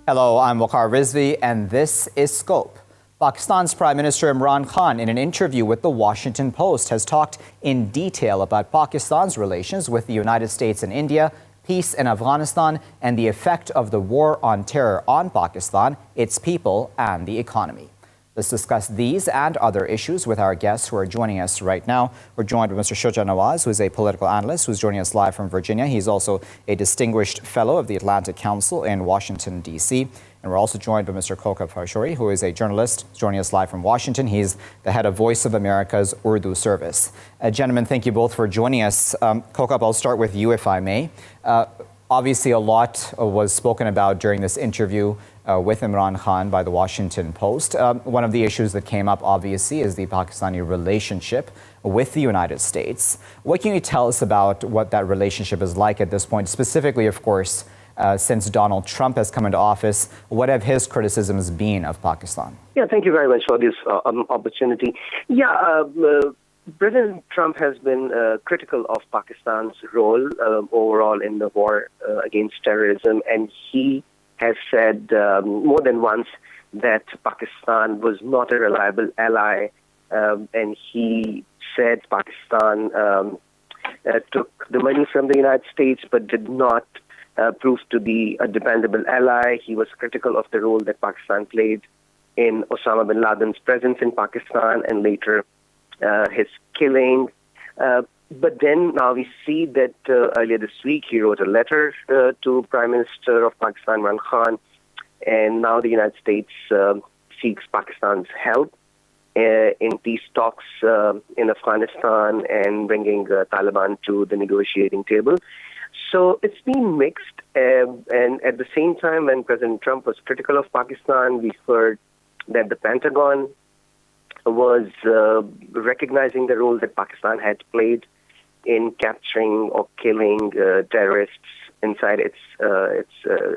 Hello, I'm Waqar Rizvi, and this is Scope. Pakistan's Prime Minister Imran Khan, in an interview with the Washington Post, has talked in detail about Pakistan's relations with the United States and India, peace in Afghanistan, and the effect of the war on terror on Pakistan, its people, and the economy. Let's discuss these and other issues with our guests who are joining us right now. We're joined by Mr. Shuja Nawaz, who is a political analyst who's joining us live from Virginia. He's also a distinguished fellow of the Atlantic Council in Washington, D.C. And we're also joined by Mr. Kokab Farshori, who is a journalist joining us live from Washington. He's the head of Voice of America's Urdu service. Gentlemen, thank you both for joining us. Kokab, I'll start with you, if I may. Obviously, a lot was spoken about during this interview with Imran Khan by the Washington Post. One of the issues that came up, obviously, is the Pakistani relationship with the United States. What can you tell us about what that relationship is like at this point? Specifically, of course, since Donald Trump has come into office, what have his criticisms been of Pakistan? Yeah, thank you very much for this opportunity. President Trump has been critical of Pakistan's role overall in the war against terrorism, and he has said more than once that Pakistan was not a reliable ally, and he said Pakistan took the money from the United States but did not prove to be a dependable ally. He was critical of the role that Pakistan played in Osama bin Laden's presence in Pakistan and later his killing. But then now we see that earlier this week he wrote a letter to Prime Minister of Pakistan, Imran Khan, and now the United States seeks Pakistan's help in peace talks in Afghanistan and bringing Taliban to the negotiating table. So it's been mixed, and at the same time when President Trump was critical of Pakistan, we heard that the Pentagon was recognizing the role that Pakistan had played in capturing or killing terrorists inside its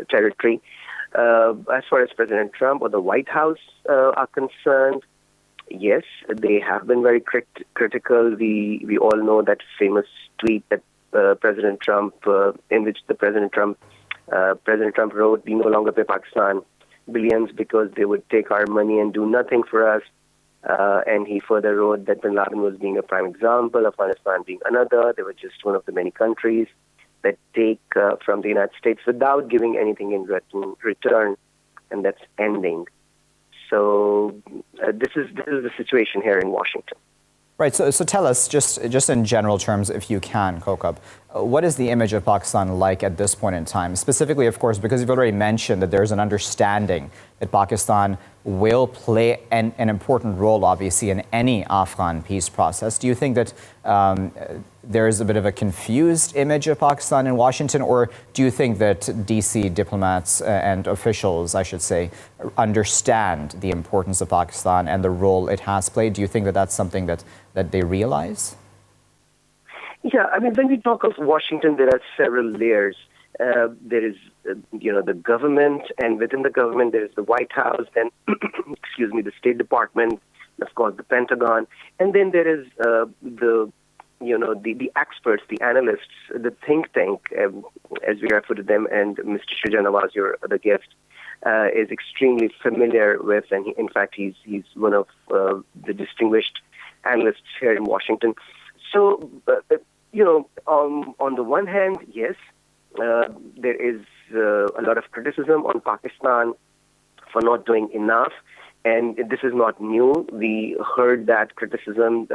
territory. As far as President Trump or the White House are concerned, yes, they have been very critical. We all know that famous tweet that President Trump, in which President Trump wrote, "We no longer pay Pakistan billions because they would take our money and do nothing for us." And he further wrote that bin Laden was being a prime example, Afghanistan being another. They were just one of the many countries that take from the United States without giving anything in return, and that's ending. So this is the situation here in Washington. Right, so tell us, just in general terms, if you can, Kokab, what is the image of Pakistan like at this point in time? Specifically, of course, because you've already mentioned that there's an understanding that Pakistan will play an important role, obviously, in any Afghan peace process. Do you think that there is a bit of a confused image of Pakistan in Washington, or do you think that DC diplomats and officials, I should say, understand the importance of Pakistan and the role it has played? Do you think that that's something that they realize? Yeah, I mean, when we talk of Washington, there are several layers. There is, the government, and within the government, there is the White House, then, the State Department, of course, the Pentagon, and then there is the experts, the analysts, the think tank, as we refer to them, and Mr. Shuja Nawaz, your other guest, is extremely familiar with, and in fact, he's one of the distinguished analysts here in Washington. So, on the one hand, yes, there is a lot of criticism on Pakistan for not doing enough, and this is not new. We heard that criticism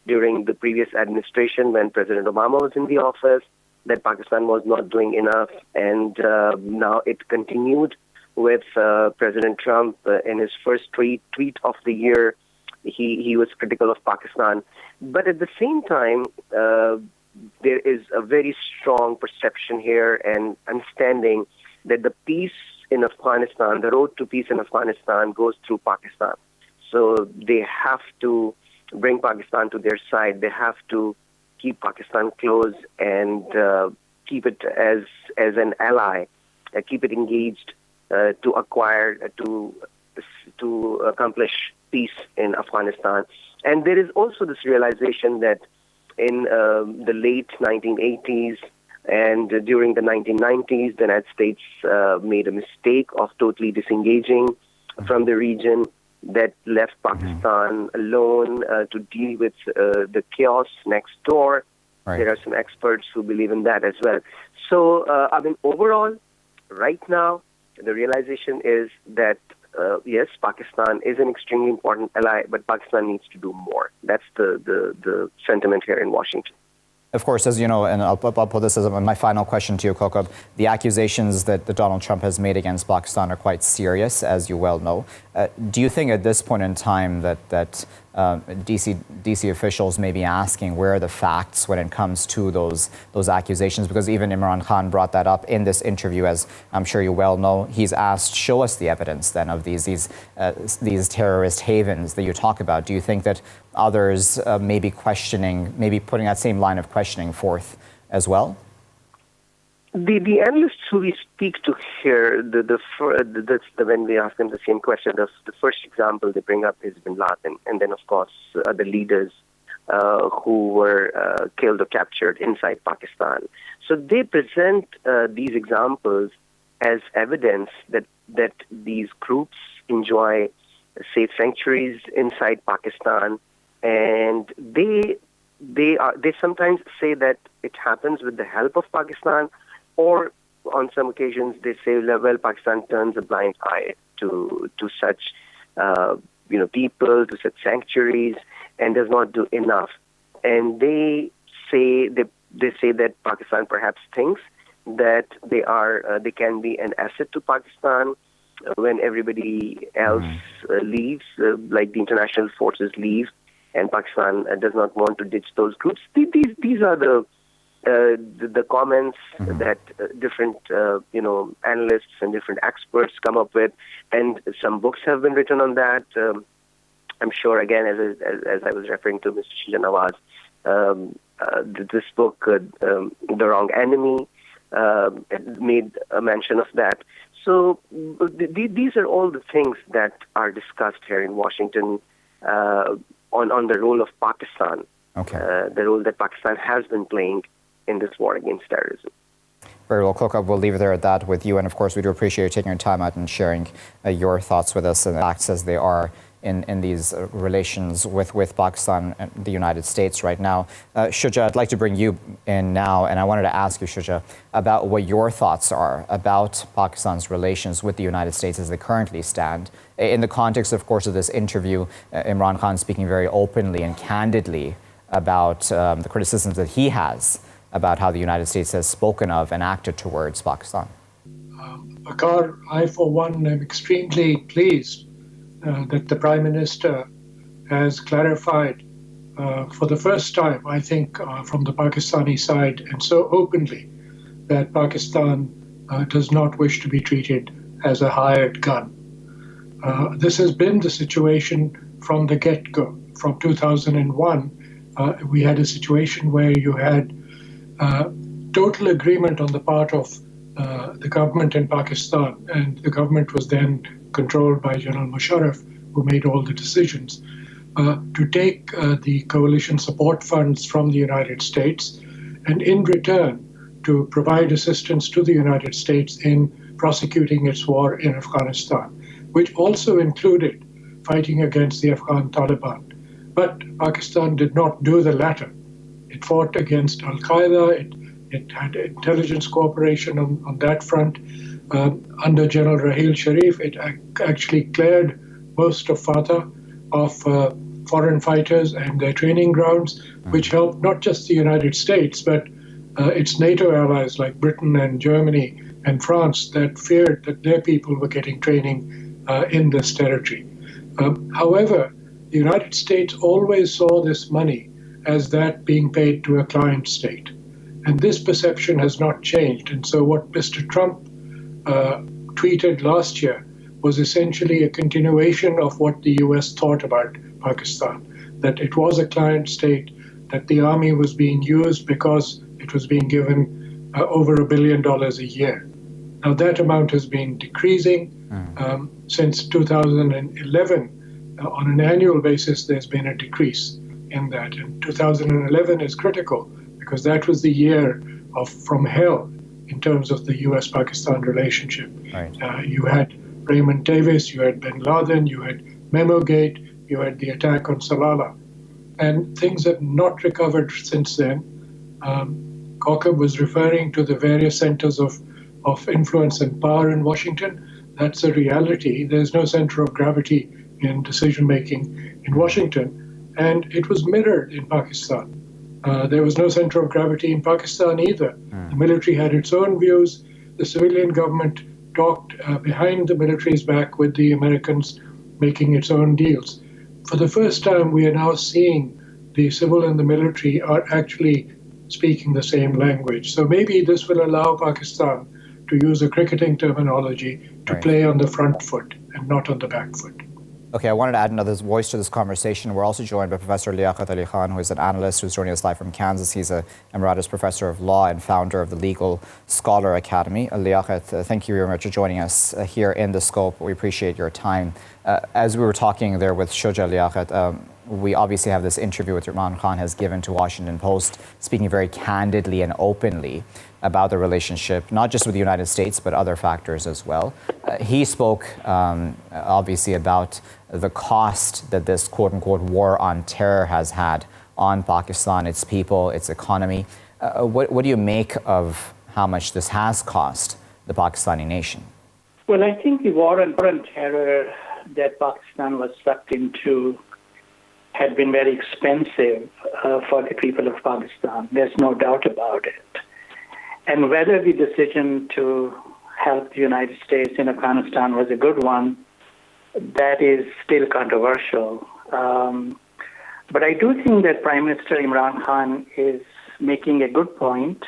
during the previous administration when President Obama was in the office, that Pakistan was not doing enough, and now it continued with President Trump in his first tweet of the year. He was critical of Pakistan. But at the same time, there is a very strong perception here and understanding that the peace in Afghanistan, the road to peace in Afghanistan goes through Pakistan. So they have to bring Pakistan to their side. They have to keep Pakistan close and keep it as an ally, keep it engaged to accomplish peace in Afghanistan. And there is also this realization that in the late 1980s, And during the 1990s, the United States made a mistake of totally disengaging from the region that left Pakistan alone to deal with the chaos next door. Right. There are some experts who believe in that as well. So, overall, right now, the realization is that, yes, Pakistan is an extremely important ally, but Pakistan needs to do more. That's the sentiment here in Washington. Of course, as you know, and I'll put this as my final question to you, Kokab, the accusations that Donald Trump has made against Pakistan are quite serious, as you well know. Do you think at this point in time that DC officials may be asking where are the facts when it comes to those accusations? Because even Imran Khan brought that up in this interview, as I'm sure you well know. He's asked, show us the evidence then of these terrorist havens that you talk about. Do you think that others may be questioning, maybe putting that same line of questioning forth as well? The analysts who we speak to here, when we ask them the same question, the first example they bring up is Bin Laden, and then of course other leaders who were killed or captured inside Pakistan. So they present these examples as evidence that these groups enjoy safe sanctuaries inside Pakistan, and they sometimes say that it happens with the help of Pakistan. Or on some occasions, they say, well, Pakistan turns a blind eye to such, people, to such sanctuaries, and does not do enough. And they say that Pakistan perhaps thinks that they can be an asset to Pakistan when everybody else leaves, like the international forces leave, and Pakistan does not want to ditch those groups. These are the comments that different analysts and different experts come up with, and some books have been written on that. I'm sure, again, as I was referring to Mr. Shuja Nawaz, this book, The Wrong Enemy, made a mention of that. So these are all the things that are discussed here in Washington on the role of Pakistan, the role that Pakistan has been playing in this war against terrorism. Very well, Kokab, we'll leave it there at that with you. And of course, we do appreciate you taking your time out and sharing your thoughts with us and the facts as they are in these relations with Pakistan and the United States right now. Shuja, I'd like to bring you in now, and I wanted to ask you, Shuja, about what your thoughts are about Pakistan's relations with the United States as they currently stand. In the context, of course, of this interview, Imran Khan speaking very openly and candidly about the criticisms that he has about how the United States has spoken of and acted towards Pakistan. Waqar, I for one am extremely pleased that the Prime Minister has clarified for the first time, I think, from the Pakistani side, and so openly, that Pakistan does not wish to be treated as a hired gun. This has been the situation from the get-go. From 2001, we had a situation where you had total agreement on the part of the government in Pakistan, and the government was then controlled by General Musharraf, who made all the decisions, to take the coalition support funds from the United States, and in return to provide assistance to the United States in prosecuting its war in Afghanistan, which also included fighting against the Afghan Taliban. But Pakistan did not do the latter. It fought against Al-Qaeda. It had intelligence cooperation on that front. Under General Raheel Sharif, it actually cleared most of Fatah of foreign fighters and their training grounds, which helped not just the United States, but its NATO allies like Britain and Germany and France that feared that their people were getting training in this territory. However, the United States always saw this money as that being paid to a client state. And this perception has not changed. And so what Mr. Trump tweeted last year was essentially a continuation of what the US thought about Pakistan, that it was a client state, that the army was being used because it was being given over $1 billion a year. Now that amount has been decreasing since 2011. On an annual basis, there's been a decrease in that. And 2011 is critical because that was the year from hell in terms of the US-Pakistan relationship. Right. You had Raymond Davis, you had bin Laden, you had Memogate, you had the attack on Salalah. And things have not recovered since then. Kokab was referring to the various centers of influence and power in Washington. That's a reality. There's no center of gravity in decision-making in Washington. And it was mirrored in Pakistan. There was no center of gravity in Pakistan either. The military had its own views. The civilian government talked behind the military's back with the Americans making its own deals. For the first time, we are now seeing the civil and the military are actually speaking the same language. So maybe this will allow Pakistan, to use a cricketing terminology, to play on the front foot and not on the back foot. Okay, I wanted to add another voice to this conversation. We're also joined by Professor Liaquat, who is an analyst who's joining us live from Kansas. He's an Emeritus Professor of Law and founder of the Legal Scholar Academy. Liaquat, thank you very much for joining us here in The Scope. We appreciate your time. As we were talking there with Shuja, Liaquat, we obviously have this interview with Imran Khan has given to Washington Post, speaking very candidly and openly about the relationship, not just with the United States, but other factors as well. He spoke obviously about the cost that this quote-unquote war on terror has had on Pakistan, its people, its economy. What do you make of how much this has cost the Pakistani nation? Well, I think the war on terror that Pakistan was sucked into had been very expensive for the people of Pakistan. There's no doubt about it. And whether the decision to help the United States in Afghanistan was a good one, that is still controversial. But I do think that Prime Minister Imran Khan is making a good point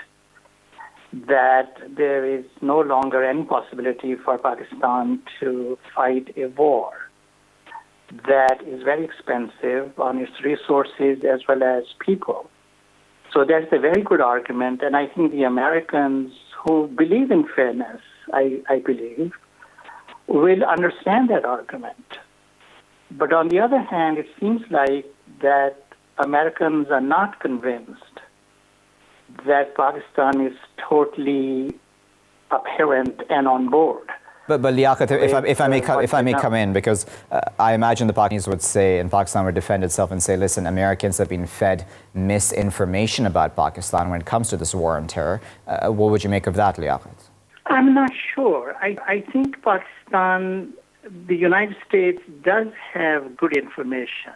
that there is no longer any possibility for Pakistan to fight a war that is very expensive on its resources as well as people. So that's a very good argument, and I think the Americans who believe in fairness, I believe, will understand that argument. But on the other hand, it seems like that Americans are not convinced that Pakistan is totally apparent and on board. But Liaquat, if I may come in, because I imagine the Pakistanis would say, and Pakistan would defend itself and say, listen, Americans have been fed misinformation about Pakistan when it comes to this war on terror. What would you make of that, Liaquat? I'm not sure. I think Pakistan, the United States does have good information.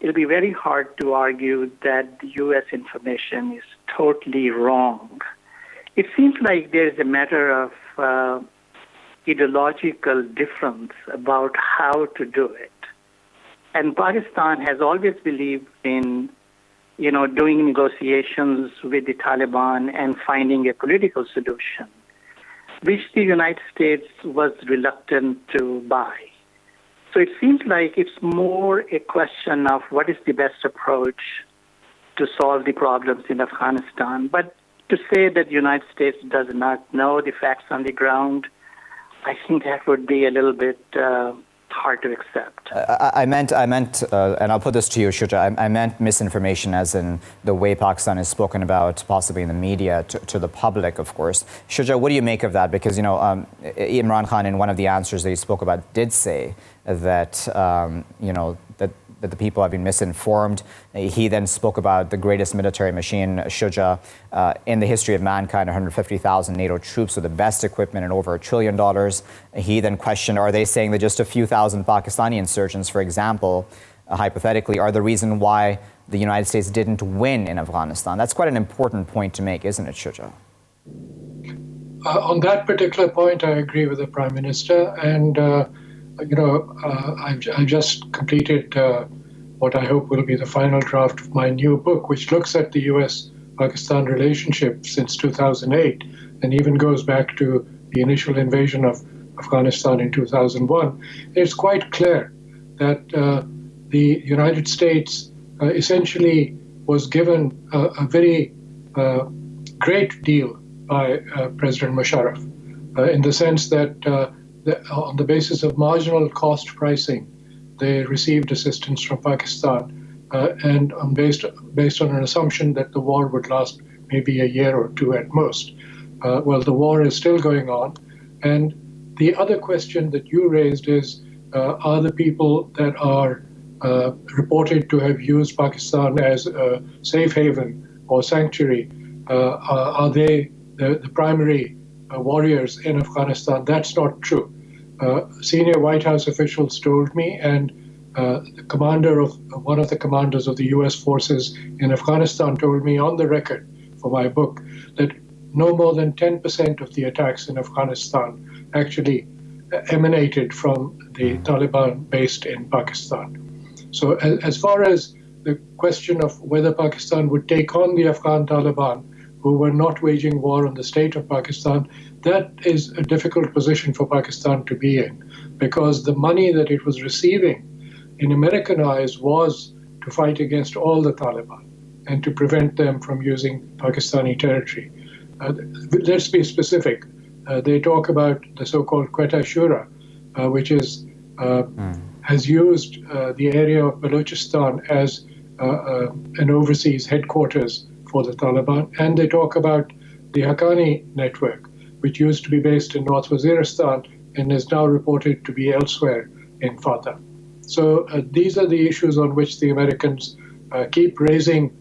It'll be very hard to argue that the U.S. information is totally wrong. It seems like there's a matter of ideological difference about how to do it. And Pakistan has always believed in, doing negotiations with the Taliban and finding a political solution, which the United States was reluctant to buy. So it seems like it's more a question of what is the best approach to solve the problems in Afghanistan. But to say that the United States does not know the facts on the ground, I think that would be a little bit hard to accept. I meant, and I'll put this to you, Shuja, I meant misinformation as in the way Pakistan is spoken about, possibly in the media, to the public, of course. Shuja, what do you make of that? Because, Imran Khan, in one of the answers that he spoke about, did say that, that the people have been misinformed. He then spoke about the greatest military machine, Shuja, in the history of mankind, 150,000 NATO troops with the best equipment and over $1 trillion. He then questioned, are they saying that just a few thousand Pakistani insurgents, for example, hypothetically, are the reason why the United States didn't win in Afghanistan? That's quite an important point to make, isn't it, Shuja? On that particular point, I agree with the Prime Minister. And I've just completed what I hope will be the final draft of my new book, which looks at the US-Pakistan relationship since 2008 and even goes back to the initial invasion of Afghanistan in 2001. It's quite clear that the United States essentially was given a very great deal by President Musharraf in the sense that on the basis of marginal cost pricing, they received assistance from Pakistan and based on an assumption that the war would last maybe a year or two at most. Well, the war is still going on. And the other question that you raised is, are the people that are reported to have used Pakistan as a safe haven or sanctuary, are they the primary warriors in Afghanistan? That's not true. Senior White House officials told me, and the commander of one of the commanders of the U.S. forces in Afghanistan told me on the record for my book that no more than 10% of the attacks in Afghanistan actually emanated from the Taliban based in Pakistan. So as far as the question of whether Pakistan would take on the Afghan Taliban, who were not waging war on the state of Pakistan, that is a difficult position for Pakistan to be in, because the money that it was receiving in American eyes was to fight against all the Taliban and to prevent them from using Pakistani territory. Let's be specific. They talk about the so-called Quetta Shura, which is has used the area of Balochistan as an overseas headquarters for the Taliban, and they talk about the Haqqani network, which used to be based in North Waziristan and is now reported to be elsewhere in Fatah. So these are the issues on which the Americans keep raising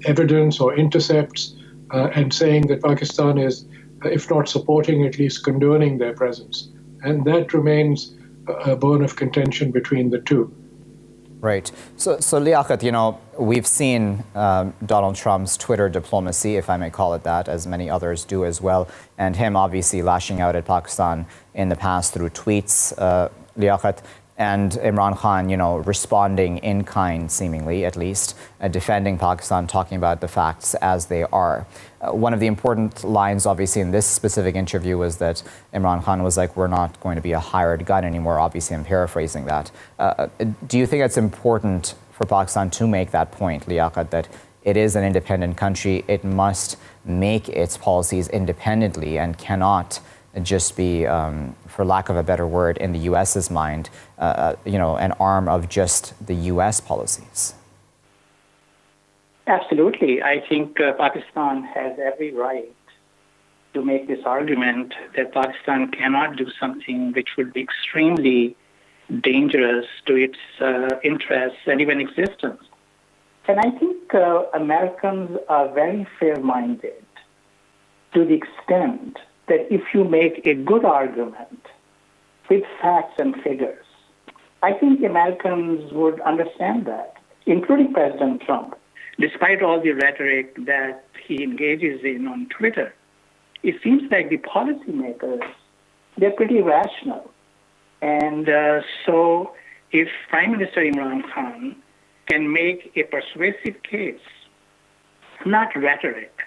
evidence or intercepts and saying that Pakistan is, if not supporting, at least condoning their presence. And that remains a bone of contention between the two. Right. So Liaquat, you know, we've seen Donald Trump's Twitter diplomacy, if I may call it that, as many others do as well, and him obviously lashing out at Pakistan in the past through tweets, Liaquat, and Imran Khan, you know, responding in kind, seemingly, at least, defending Pakistan, talking about the facts as they are. One of the important lines, obviously, in this specific interview was that Imran Khan was like, we're not going to be a hired gun anymore. Obviously, I'm paraphrasing that. Do you think it's important for Pakistan to make that point, Liaquat, that it is an independent country, it must make its policies independently and cannot just be, for lack of a better word, in the U.S.'s mind, you know, an arm of just the U.S. policies? Absolutely. I think Pakistan has every right to make this argument that Pakistan cannot do something which would be extremely dangerous to its interests and even existence. And I think Americans are very fair-minded to the extent that if you make a good argument with facts and figures, I think Americans would understand that, including President Trump. Despite all the rhetoric that he engages in on Twitter, it seems like the policymakers, they're pretty rational. And so if Prime Minister Imran Khan can make a persuasive case, not rhetoric,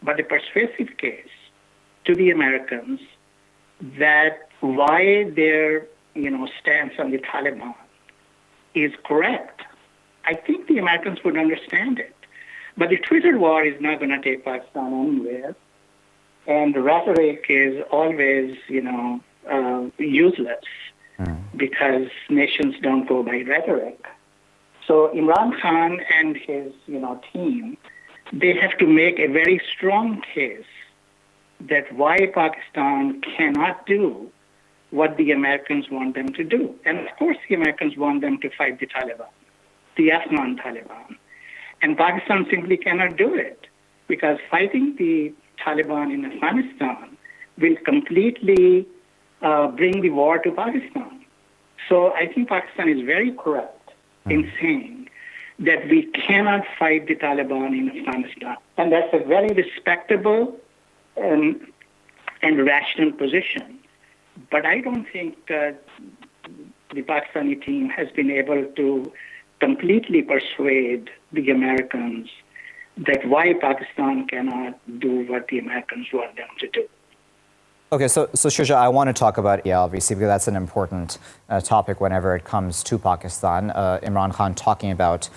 but a persuasive case to the Americans that why their stance on the Taliban is correct, I think the Americans would understand it. But the Twitter war is not going to take Pakistan anywhere. And rhetoric is always, useless because nations don't go by rhetoric. So Imran Khan and his, team, they have to make a very strong case that why Pakistan cannot do what the Americans want them to do. And of course, the Americans want them to fight the Taliban, the Afghan Taliban. And Pakistan simply cannot do it because fighting the Taliban in Afghanistan will completely bring the war to Pakistan. So I think Pakistan is very correct in saying that we cannot fight the Taliban in Afghanistan. And that's a very respectable and rational position. But I don't think the Pakistani team has been able to completely persuade the Americans that why Pakistan cannot do what the Americans want them to do. Okay, so Shuja, I want to talk about, obviously, because that's an important topic whenever it comes to Pakistan. Imran Khan talking about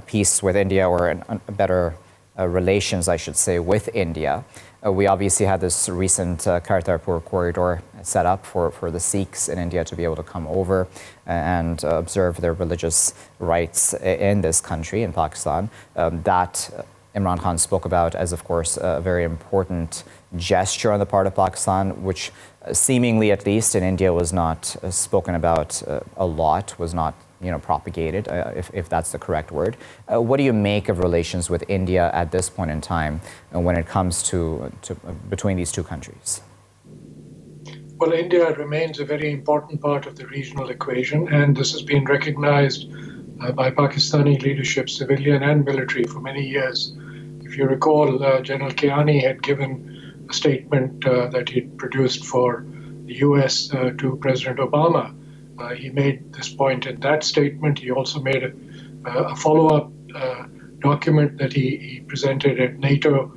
peace with India, or a better relations, I should say, with India. We obviously had this recent Kartarpur corridor set up for the Sikhs in India to be able to come over and observe their religious rights in this country, in Pakistan. That Imran Khan spoke about as, of course, a very important gesture on the part of Pakistan, which seemingly, at least in India, was not spoken about a lot, was not propagated, if that's the correct word. What do you make of relations with India at this point in time when it comes to between these two countries? Well, India remains a very important part of the regional equation, and this has been recognized by Pakistani leadership, civilian and military, for many years. If you recall, General Kiani had given a statement that he'd produced for the US to President Obama. He made this point in that statement. He also made a follow-up document that he presented at NATO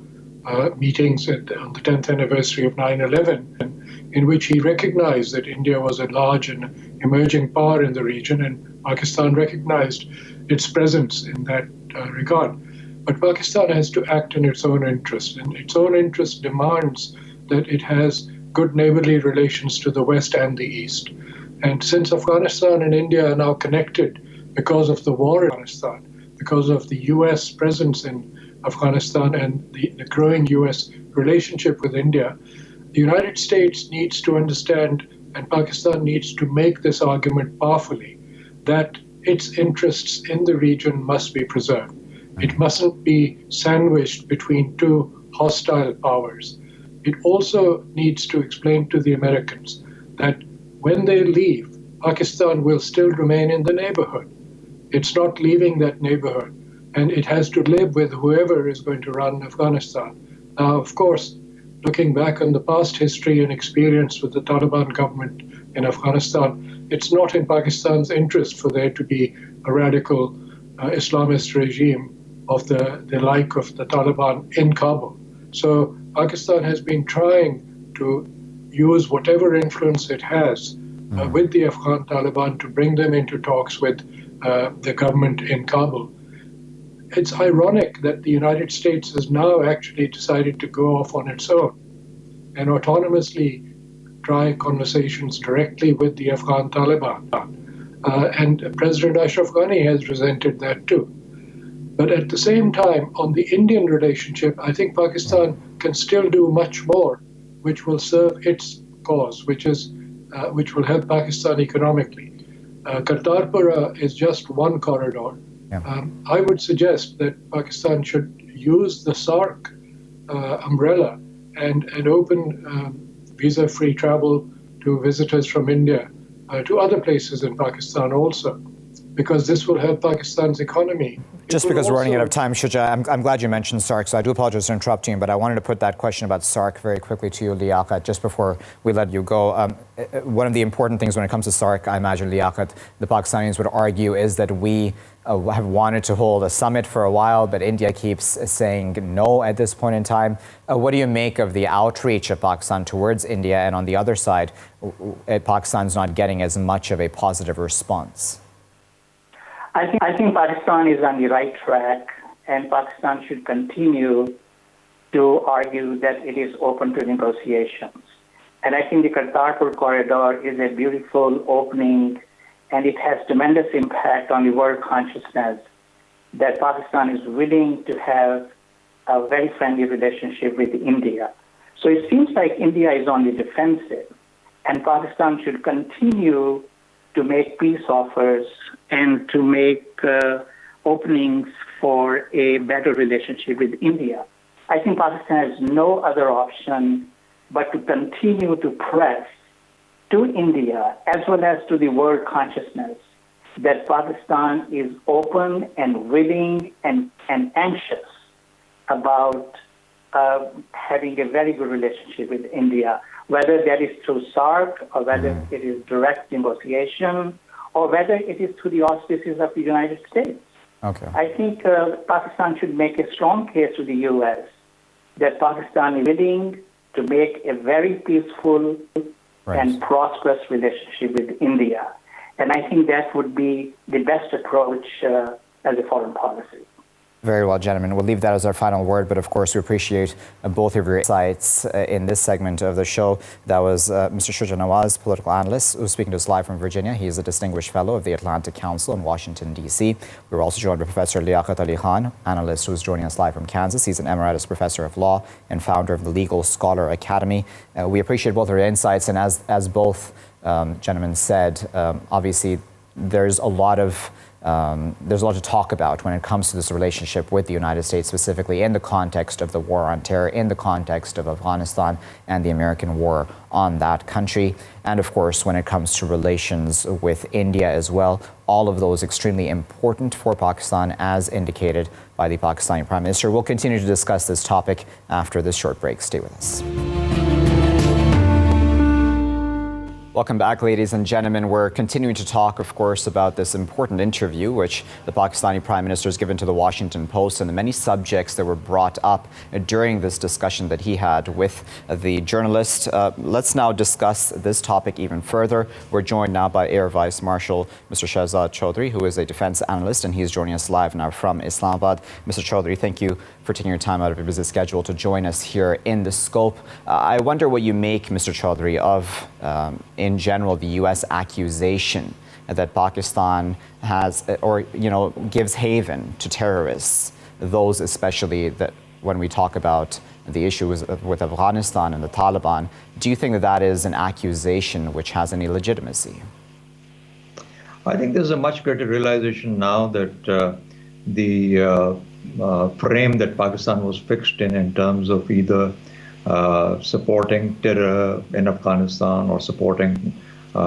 meetings on the 10th anniversary of 9/11, in which he recognized that India was a large and emerging power in the region, and Pakistan recognized its presence in that regard. But Pakistan has to act in its own interest, and its own interest demands that it has good neighborly relations to the West and the East. And since Afghanistan and India are now connected because of the war in Afghanistan, because of the US presence in Afghanistan and the growing US relationship with India, the United States needs to understand, and Pakistan needs to make this argument powerfully, that its interests in the region must be preserved. It mustn't be sandwiched between two hostile powers. It also needs to explain to the Americans that when they leave, Pakistan will still remain in the neighborhood. It's not leaving that neighborhood, and it has to live with whoever is going to run Afghanistan. Now, of course, looking back on the past history and experience with the Taliban government in Afghanistan, it's not in Pakistan's interest for there to be a radical Islamist regime of the like of the Taliban in Kabul. So Pakistan has been trying to use whatever influence it has with the Afghan Taliban to bring them into talks with the government in Kabul. It's ironic that the United States has now actually decided to go off on its own and autonomously try conversations directly with the Afghan Taliban. And President Ashraf Ghani has resented that too. But at the same time, on the Indian relationship, I think Pakistan can still do much more, which will serve its cause, which will help Pakistan economically. Kartarpur is just one corridor. Yeah. I would suggest that Pakistan should use the SAARC umbrella and open visa-free travel to visitors from India to other places in Pakistan also, because this will help Pakistan's economy. Just because we're running out of time, Shuja, I'm glad you mentioned SAARC, so I do apologize for interrupting you, but I wanted to put that question about SAARC very quickly to you, Liaquat, just before we let you go. One of the important things when it comes to SAARC, I imagine, Liaquat, the Pakistanis would argue, is that we have wanted to hold a summit for a while, but India keeps saying no at this point in time. What do you make of the outreach of Pakistan towards India, and on the other side, Pakistan's not getting as much of a positive response? I think Pakistan is on the right track, and Pakistan should continue to argue that it is open to negotiations. And I think the Kartarpur corridor is a beautiful opening, and it has tremendous impact on the world consciousness that Pakistan is willing to have a very friendly relationship with India. So it seems like India is on the defensive, and Pakistan should continue to make peace offers and to make openings for a better relationship with India. I think Pakistan has no other option but to continue to press to India as well as to the world consciousness that Pakistan is open and willing and anxious about having a very good relationship with India, whether that is through SAARC or whether it is direct negotiation or whether it is through the auspices of the United States. Okay. I think Pakistan should make a strong case to the U.S. that Pakistan is willing to make a very peaceful and prosperous relationship with India. And I think that would be the best approach as a foreign policy. Very well, gentlemen. We'll leave that as our final word, but of course we appreciate both of your insights in this segment of the show. That was Mr. Shuja Nawaz, political analyst, who's speaking to us live from Virginia. He is a distinguished fellow of the Atlantic Council in Washington, D.C. We were also joined by Professor Liaquat analyst, who is joining us live from Kansas. He's an emeritus professor of law and founder of the Legal Scholar Academy. We appreciate both of your insights, and as both gentlemen said, obviously there's a lot to talk about when it comes to this relationship with the United States, specifically in the context of the war on terror, in the context of Afghanistan and the American war on that country, and of course when it comes to relations with India as well. All of those extremely important for Pakistan, as indicated by the Pakistani Prime Minister. We'll continue to discuss this topic after this short break. Stay with us. Welcome back, ladies and gentlemen. We're continuing to talk, of course, about this important interview which the Pakistani Prime Minister has given to the Washington Post, and the many subjects that were brought up during this discussion that he had with the journalist. Let's now discuss this topic even further. We're joined now by Air Vice Marshal Mr. Shahzad Chaudhry, who is a defense analyst, and he's joining us live now from Islamabad. Mr. Chaudhry, thank you for taking your time out of your busy schedule to join us here in the scope. I wonder what you make, Mr. Chaudhry, of in general the U.S. accusation that Pakistan has, gives haven to terrorists, those especially that when we talk about the issues with Afghanistan and the Taliban. Do you think that that is an accusation which has any legitimacy? I think there's a much greater realization now that the frame that Pakistan was fixed in terms of either supporting terror in Afghanistan or supporting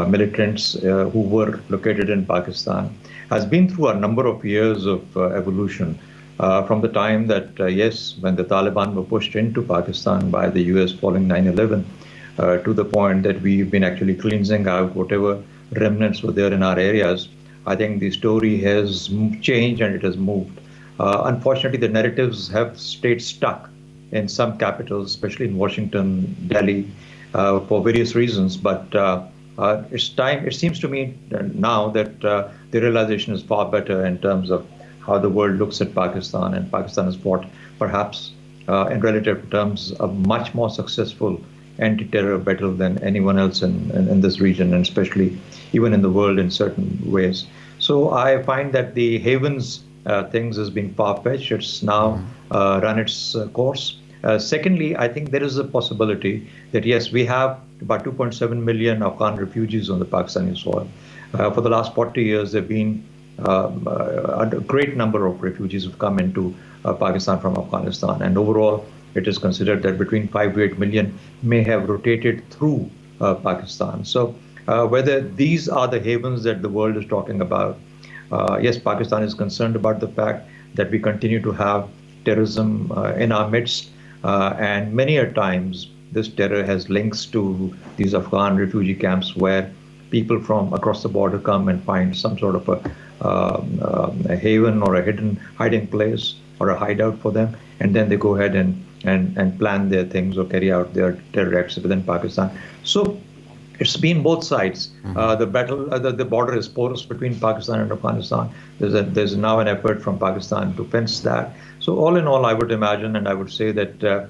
militants who were located in Pakistan has been through a number of years of evolution. From the time that, when the Taliban were pushed into Pakistan by the US following 9/11, to the point that we've been actually cleansing out whatever remnants were there in our areas, I think the story has changed and it has moved. Unfortunately, the narratives have stayed stuck in some capitals, especially in Washington, Delhi, for various reasons. But it seems to me now that the realization is far better in terms of how the world looks at Pakistan, and Pakistan has fought, perhaps in relative terms, a much more successful anti-terror battle than anyone else in this region, and especially even in the world in certain ways. So I find that the havens things has been far-fetched. It's now run its course. Secondly, I think there is a possibility that, yes, we have about 2.7 million Afghan refugees on the Pakistani soil. For the last 40 years, there have been a great number of refugees who've come into Pakistan from Afghanistan. And overall, it is considered that between 5 to 8 million may have rotated through Pakistan. So whether these are the havens that the world is talking about, yes, Pakistan is concerned about the fact that we continue to have terrorism in our midst. And many a times, this terror has links to these Afghan refugee camps where people from across the border come and find some sort of a haven or a hiding place or a hideout for them. And then they go ahead and plan their things or carry out their terror acts within Pakistan. So it's been both sides. The battle, the border is porous between Pakistan and Afghanistan. There's now an effort from Pakistan to fence that. So all in all, I would imagine, and I would say that the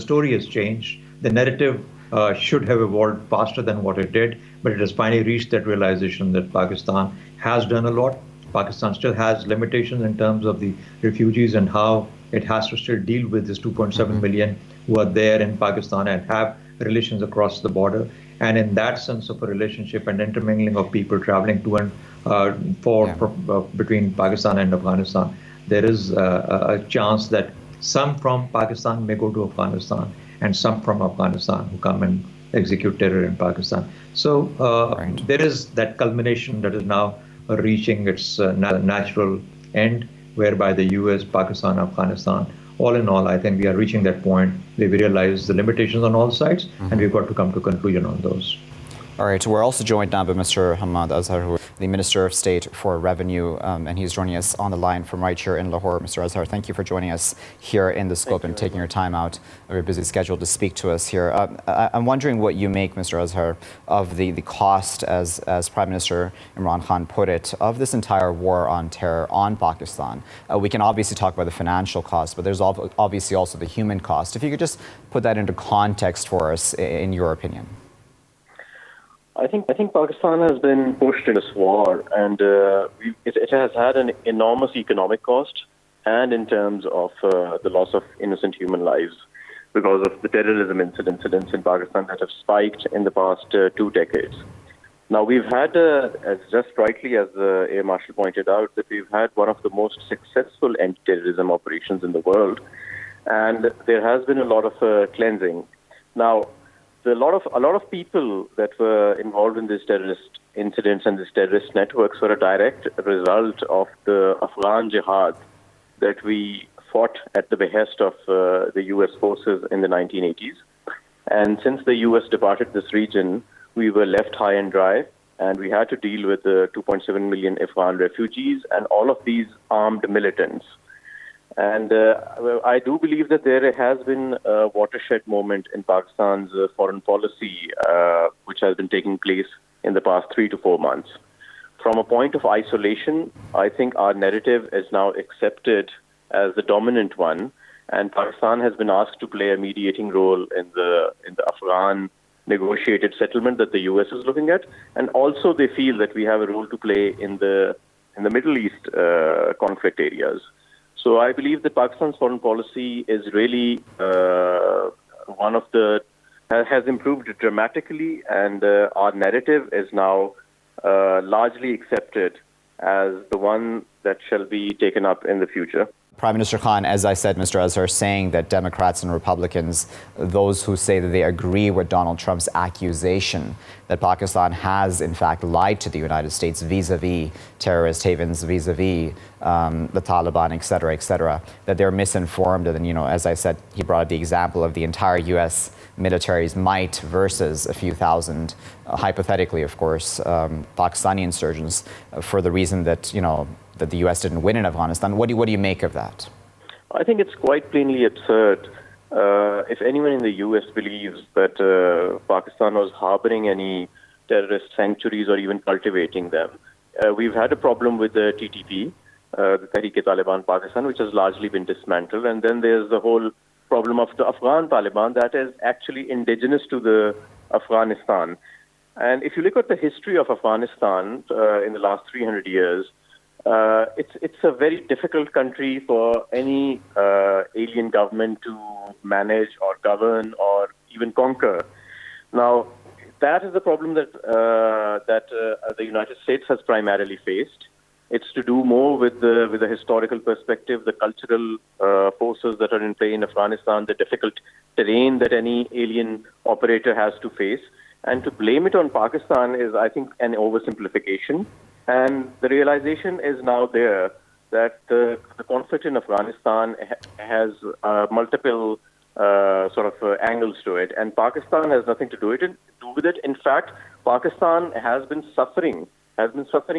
story has changed. The narrative should have evolved faster than what it did, but it has finally reached that realization that Pakistan has done a lot. Pakistan still has limitations in terms of the refugees and how it has to still deal with this 2.7 million who are there in Pakistan and have relations across the border. And in that sense of a relationship and intermingling of people traveling to and between Pakistan and Afghanistan, there is a chance that some from Pakistan may go to Afghanistan and some from Afghanistan who come and execute terror in Pakistan. So there is that culmination that is now reaching its natural end, whereby the US, Pakistan, Afghanistan, all in all, I think we are reaching that point where we realize the limitations on all sides, and we've got to come to a conclusion on those. All right, we're also joined now by Mr. Hamad Azhar, who is the Minister of State for Revenue, and he's joining us on the line from right here in Lahore. Mr. Azhar, thank you for joining us here in the scope and taking your time out of your busy schedule to speak to us here. I'm wondering what you make, Mr. Azhar, of the cost, as Prime Minister Imran Khan put it, of this entire war on terror on Pakistan. We can obviously talk about the financial cost, but there's obviously also the human cost. If you could just put that into context for us, in your opinion. I think Pakistan has been pushed in this war, and it has had an enormous economic cost, and in terms of the loss of innocent human lives because of the terrorism incidents in Pakistan that have spiked in the past 2 decades. Now, we've had, as just rightly as the Air Marshal pointed out, that we've had one of the most successful anti-terrorism operations in the world, and there has been a lot of cleansing. Now, a lot of people that were involved in these terrorist incidents and these terrorist networks were a direct result of the Afghan jihad that we fought at the behest of the U.S. forces in the 1980s. And since the U.S. departed this region, we were left high and dry, and we had to deal with the 2.7 million Afghan refugees and all of these armed militants. And I do believe that there has been a watershed moment in Pakistan's foreign policy, which has been taking place in the past 3 to 4 months. From a point of isolation, I think our narrative is now accepted as the dominant one, and Pakistan has been asked to play a mediating role in the Afghan negotiated settlement that the U.S. is looking at, and also they feel that we have a role to play in the Middle East conflict areas. So I believe that Pakistan's foreign policy is really has improved dramatically, and our narrative is now largely accepted as the one that shall be taken up in the future. Prime Minister Khan, as I said, Mr. Azhar, saying that Democrats and Republicans, those who say that they agree with Donald Trump's accusation that Pakistan has, in fact, lied to the United States vis-a-vis terrorist havens, vis-a-vis the Taliban, et cetera, that they're misinformed. And, as I said, he brought up the example of the entire U.S. military's might versus a few thousand, hypothetically, of course, Pakistani insurgents, for the reason that, that the U.S. didn't win in Afghanistan. What do you make of that? I think it's quite plainly absurd. If anyone in the U.S. believes that Pakistan was harboring any terrorist sanctuaries or even cultivating them, we've had a problem with the TTP, the Tehreek-e-Taliban Pakistan, which has largely been dismantled. And then there's the whole problem of the Afghan Taliban that is actually indigenous to the Afghanistan. And if you look at the history of Afghanistan in the last 300 years, it's a very difficult country for any alien government to manage or govern or even conquer. Now, that is the problem that the United States has primarily faced. It's to do more with the historical perspective, the cultural forces that are in play in Afghanistan, the difficult terrain that any alien operator has to face. And to blame it on Pakistan is, I think, an oversimplification. And the realization is now there that the conflict in Afghanistan has multiple angles to it, and Pakistan has nothing to do with it. In fact, Pakistan has been suffering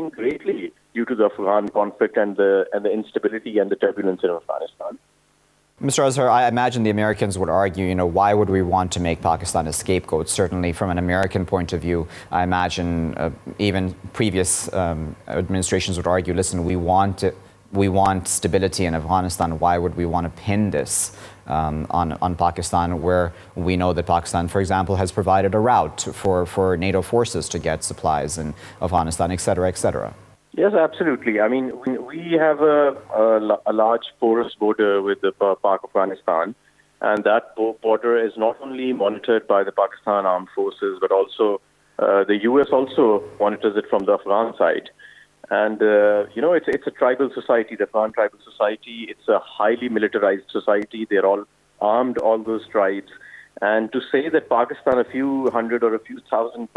greatly due to the Afghan conflict and the instability and the turbulence in Afghanistan. Mr. Azhar, I imagine the Americans would argue, why would we want to make Pakistan a scapegoat? Certainly from an American point of view, I imagine even previous administrations would argue, listen, we want stability in Afghanistan. Why would we want to pin this on Pakistan, where we know that Pakistan, for example, has provided a route for NATO forces to get supplies in Afghanistan, et cetera, et cetera? Yes, absolutely. I mean, we have a large porous border with the Afghanistan, and that border is not only monitored by the Pakistan Armed Forces, but also the U.S. also monitors it from the Afghan side. And, it's a tribal society, the Afghan tribal society. It's a highly militarized society. They're all armed, all those tribes. And to say that Pakistan, a few hundred or a few thousand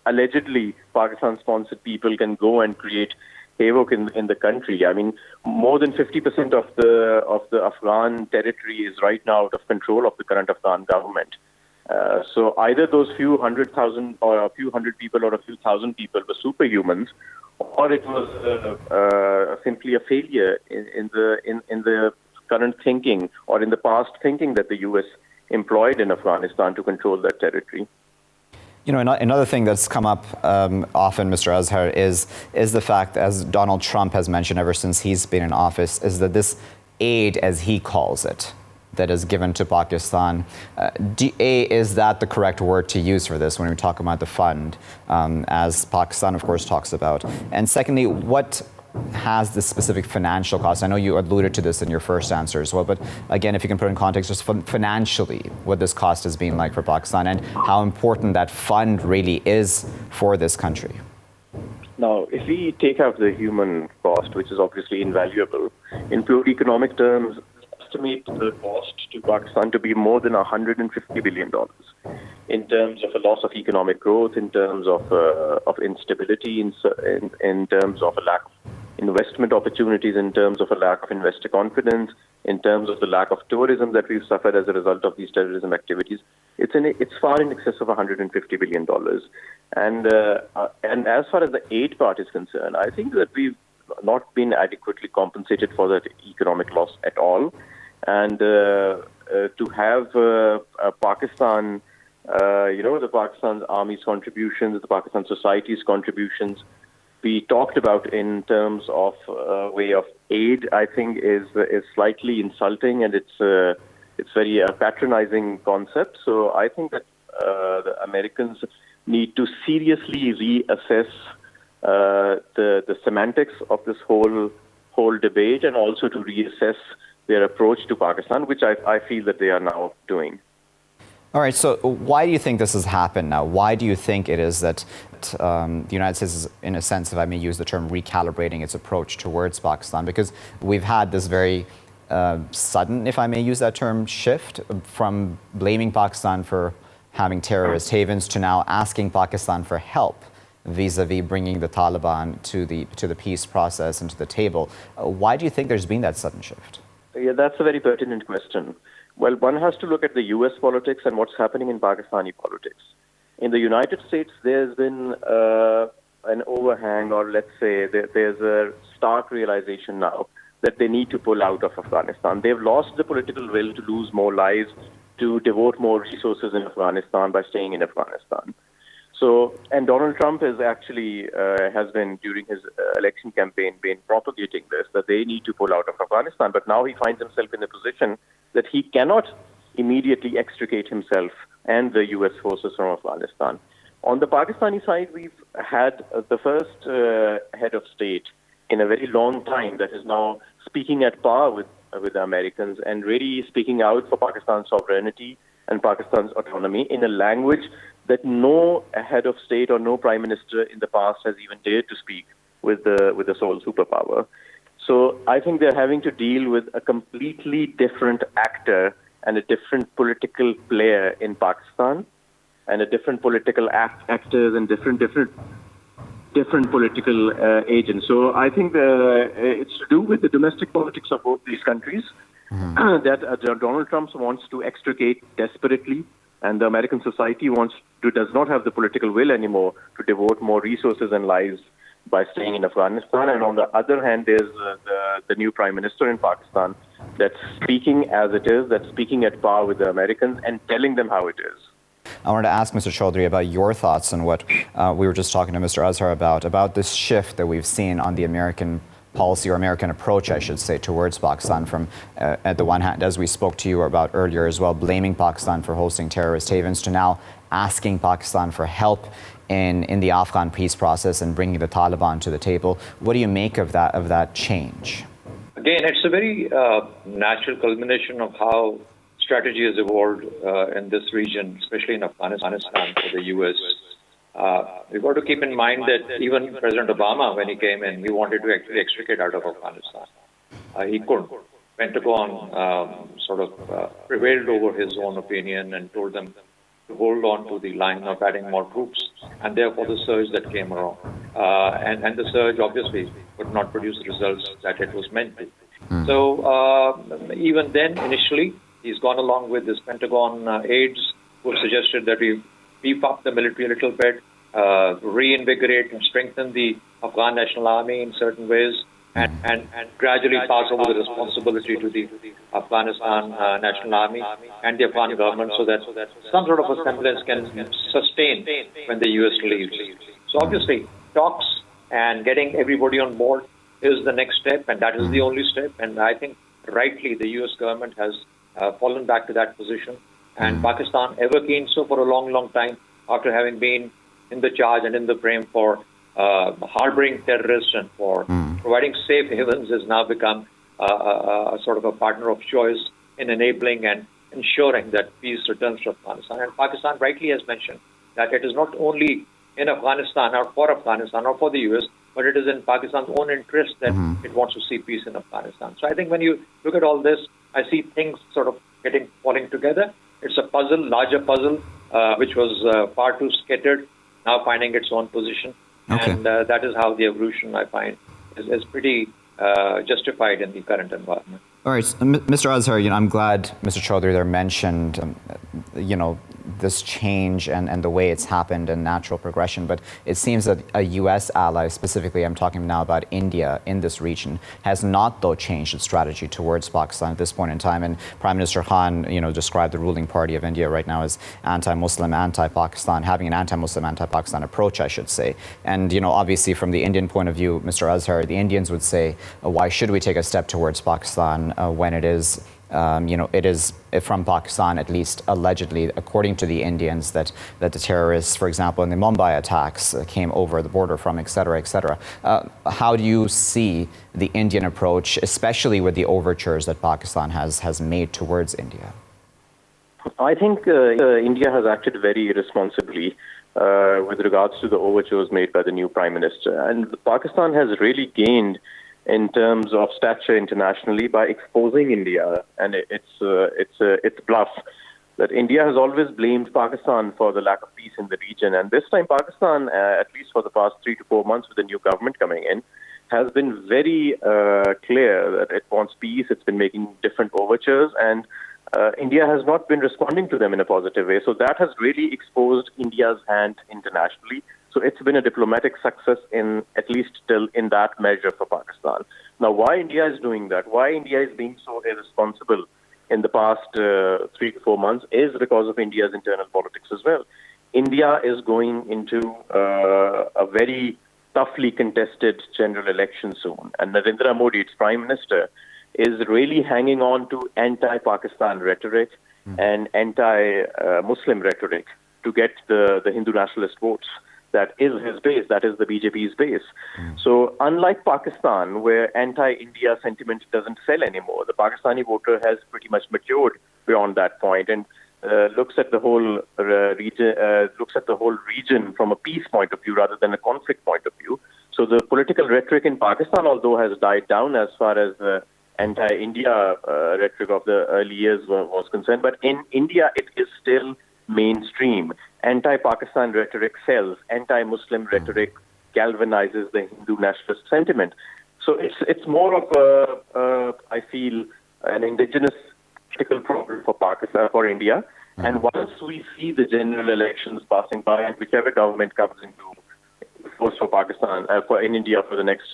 allegedly Pakistan-sponsored people can go and create havoc in the country. I mean, more than 50% of the Afghan territory is right now out of control of the current Afghan government. So either those few 100,000 or a few hundred people or a few thousand people were superhumans, or it was simply a failure in the current thinking or in the past thinking that the U.S. employed in Afghanistan to control that territory. You know, another thing that's come up often, Mr. Azhar, is the fact, as Donald Trump has mentioned ever since he's been in office, is that this aid, as he calls it, that is given to Pakistan, is that the correct word to use for this when we talk about the fund, as Pakistan, of course, talks about? And secondly, what has this specific financial cost? I know you alluded to this in your first answer as well, but again, if you can put in context just financially what this cost has been like for Pakistan and how important that fund really is for this country. Now, if we take out the human cost, which is obviously invaluable, in pure economic terms, estimate the cost to Pakistan to be more than $150 billion in terms of a loss of economic growth, in terms of instability, in terms of a lack of investment opportunities, in terms of a lack of investor confidence, in terms of the lack of tourism that we've suffered as a result of these terrorism activities. It's far in excess of $150 billion. And as far as the aid part is concerned, I think that we've not been adequately compensated for that economic loss at all. And to have Pakistan, the Pakistan's army's contributions, the Pakistan society's contributions be talked about in terms of way of aid, I think is slightly insulting, and it's very patronizing concept. So I think that the Americans need to seriously reassess the semantics of this whole debate, and also to reassess their approach to Pakistan, which I feel that they are now doing. All right, so why do you think this has happened now? Why do you think it is that the United States is, in a sense, if I may use the term, recalibrating its approach towards Pakistan? Because we've had this very sudden, if I may use that term, shift from blaming Pakistan for having terrorist havens to now asking Pakistan for help vis-a-vis bringing the Taliban to the peace process and to the table. Why do you think there's been that sudden shift? Yeah, that's a very pertinent question. Well, one has to look at the U.S. politics and what's happening in Pakistani politics. In the United States, there's been an overhang, or let's say there's a stark realization now that they need to pull out of Afghanistan. They've lost the political will to lose more lives, to devote more resources in Afghanistan by staying in Afghanistan. So, and Donald Trump is actually has been, during his election campaign, been propagating this, that they need to pull out of Afghanistan. But now he finds himself in a position that he cannot immediately extricate himself and the U.S. forces from Afghanistan. On the Pakistani side, we've had the first head of state in a very long time that is now speaking at par with the Americans and really speaking out for Pakistan's sovereignty and Pakistan's autonomy in a language that no head of state or no prime minister in the past has even dared to speak with the sole superpower. So I think they're having to deal with a completely different actor and a different political player in Pakistan, and a different political actors and different political agents. So I think it's to do with the domestic politics of both these countries that Donald Trump wants to extricate desperately, and the American society does not have the political will anymore to devote more resources and lives by staying in Afghanistan. And on the other hand, there's the new prime minister in Pakistan that's speaking as it is, that's speaking at par with the Americans and telling them how it is. I wanted to ask Mr. Chaudhry about your thoughts on what we were just talking to Mr. Azhar about this shift that we've seen on the American policy, or American approach, I should say, towards Pakistan from, at the one hand, as we spoke to you about earlier as well, blaming Pakistan for hosting terrorist havens, to now asking Pakistan for help in the Afghan peace process and bringing the Taliban to the table. What do you make of that change? Again, it's a very natural culmination of how strategy has evolved in this region, especially in Afghanistan for the U.S. We've got to keep in mind that even President Obama, when he came in, he wanted to actually extricate out of Afghanistan. He couldn't. Pentagon prevailed over his own opinion and told them to hold on to the line of adding more troops, and therefore the surge that came around. And the surge obviously would not produce the results that it was meant to. So even then, initially, he's gone along with this Pentagon aids, who suggested that we beef up the military a little bit, reinvigorate and strengthen the Afghan National Army in certain ways, and gradually pass over the responsibility to the Afghanistan National Army and the Afghan government so that some sort of a semblance can sustain when the U.S. leaves. So obviously, talks and getting everybody on board is the next step, and that is the only step. And I think rightly the U.S. government has fallen back to that position. And Pakistan, ever keen so for a long, long time, after having been in the charge and in the frame for harboring terrorists and for providing safe havens, has now become a sort of a partner of choice in enabling and ensuring that peace returns to Afghanistan. And Pakistan rightly has mentioned that it is not only in Afghanistan or for the U.S., but it is in Pakistan's own interest that it wants to see peace in Afghanistan. So I think when you look at all this, I see things sort of falling together. It's a puzzle, larger puzzle, which was far too scattered, now finding its own position. Okay. And that is how the evolution, I find, is pretty justified in the current environment. All right, Mr. Azhar, I'm glad Mr. Chaudhry there mentioned, this change and the way it's happened and natural progression. But it seems that a U.S. ally, specifically I'm talking now about India in this region, has not, though, changed its strategy towards Pakistan at this point in time. And Prime Minister Khan, described the ruling party of India right now as anti-Muslim, anti-Pakistan, having an anti-Muslim, anti-Pakistan approach, I should say. And, obviously from the Indian point of view, Mr. Azhar, the Indians would say, why should we take a step towards Pakistan when it is it is from Pakistan, at least allegedly, according to the Indians, that the terrorists, for example, in the Mumbai attacks came over the border from, et cetera, et cetera. How do you see the Indian approach, especially with the overtures that Pakistan has made towards India? I think India has acted very irresponsibly with regards to the overtures made by the new Prime Minister. And Pakistan has really gained in terms of stature internationally by exposing India and its bluff. That India has always blamed Pakistan for the lack of peace in the region, and this time Pakistan, at least for the past 3 to 4 months with the new government coming in, has been very clear that it wants peace. It's been making different overtures, and India has not been responding to them in a positive way. So that has really exposed India's hand internationally. So it's been a diplomatic success in at least still in that measure for Pakistan. Now, why India is doing that, why India is being so irresponsible in the past 3 to 4 months is because of India's internal politics as well. India is going into a very toughly contested general election soon. And Narendra Modi, its Prime Minister, is really hanging on to anti-Pakistan rhetoric and anti-Muslim rhetoric to get the Hindu nationalist votes. That is his base, that is the BJP's base. So unlike Pakistan, where anti-India sentiment doesn't sell anymore, the Pakistani voter has pretty much matured beyond that point and looks at the whole region from a peace point of view rather than a conflict point of view. So the political rhetoric in Pakistan, although has died down as far as the anti-India rhetoric of the early years was concerned, but in India it is still mainstream. Anti-Pakistan rhetoric sells. Anti-Muslim rhetoric galvanizes the Hindu nationalist sentiment. So it's more of I feel, an indigenous political problem for Pakistan, for India. And once we see the general elections passing by, and whichever government comes into force for Pakistan, in India for the next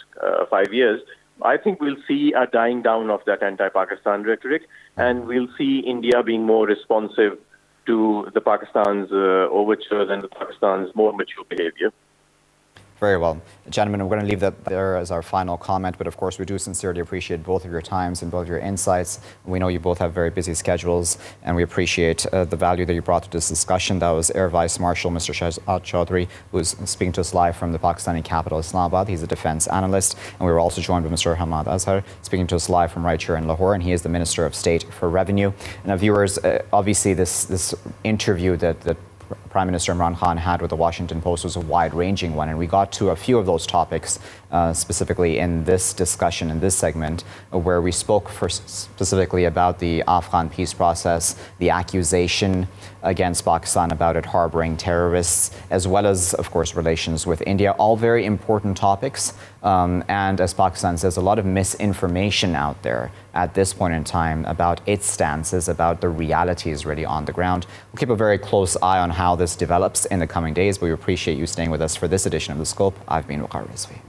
5 years, I think we'll see a dying down of that anti-Pakistan rhetoric, and we'll see India being more responsive to the Pakistan's overtures and the Pakistan's more mature behavior. Very well. Gentlemen, we're going to leave that there as our final comment, but of course we do sincerely appreciate both of your times and both of your insights. We know you both have very busy schedules, and we appreciate the value that you brought to this discussion. That was Air Vice Marshal Mr. Shahzad Chaudhry, who's speaking to us live from the Pakistani capital, Islamabad. He's a defense analyst, and we were also joined by Mr. Hamad Azhar, speaking to us live from right here in Lahore, and he is the Minister of State for Revenue. Now, viewers, obviously this interview that Prime Minister Imran Khan had with the Washington Post was a wide-ranging one, and we got to a few of those topics specifically in this discussion, in this segment, where we spoke specifically about the Afghan peace process, the accusation against Pakistan about it harboring terrorists, as well as, of course, relations with India. All very important topics. And as Pakistan says, a lot of misinformation out there at this point in time about its stances, about the realities really on the ground. We'll keep a very close eye on how this develops in the coming days, but we appreciate you staying with us for this edition of The Scope. I've been Waqar Rizvi.